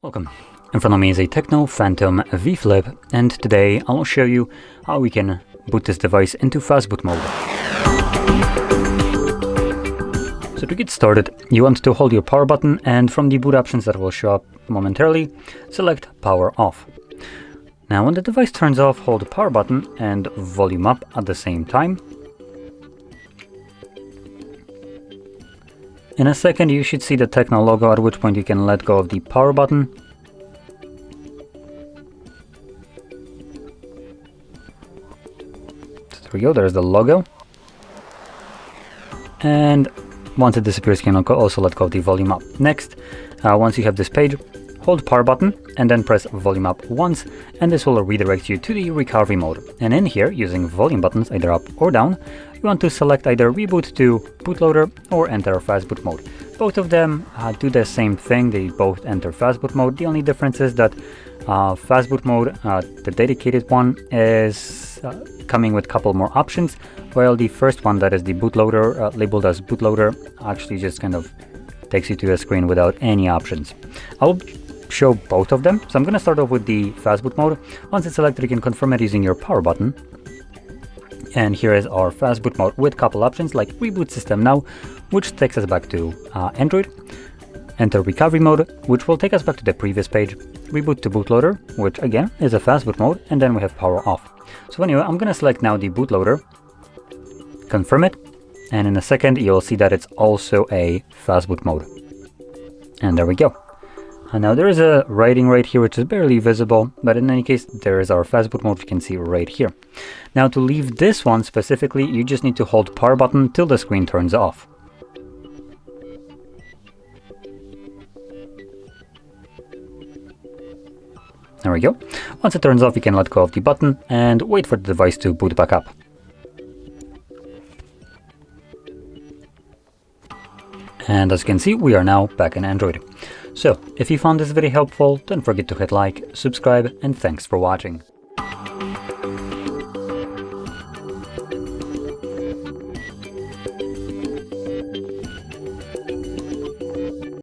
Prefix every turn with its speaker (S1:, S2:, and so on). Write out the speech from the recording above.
S1: Welcome. In front of me is a TECNO Phantom V Flip, and today I'll show you how we can boot this device into Fastboot mode. So to get started, you want to hold your power button, and from the boot options that will show up momentarily, select power off. Now when the device turns off, hold the power button and volume up at the same time. In a second you should see the TECNO logo, at which point you can let go of the power button. So there we go, there's the logo. And once it disappears, you can also let go of the volume up. Next, once you have this page, hold power button and then press volume up once, and this will redirect you to the recovery mode. And in here, using volume buttons either up or down, you want to select either reboot to bootloader or enter Fastboot mode. Both of them do the same thing, they both enter Fastboot mode. The only difference is that Fastboot mode, the dedicated one, is coming with a couple more options, while the first one, that is the bootloader, labeled as bootloader, actually just kind of takes you to a screen without any options. I'll show both of them. So I'm going to start off with the Fastboot mode. Once it's selected, you can confirm it using your power button. And here is our Fastboot mode with a couple options like reboot system now, which takes us back to Android. Enter recovery mode, which will take us back to the previous page. Reboot to bootloader, which again is a Fastboot mode, and then we have power off. So anyway, I'm going to select now the bootloader, confirm it, and in a second you'll see that it's also a Fastboot mode. And there we go. And now there is a writing right here which is barely visible, but in any case there is our Fastboot mode you can see right here. Now to leave this one specifically, you just need to hold power button till the screen turns off. There we go. Once it turns off, you can let go of the button and wait for the device to boot back up. And as you can see, we are now back in Android. So, if you found this video helpful, don't forget to hit like, subscribe, and thanks for watching.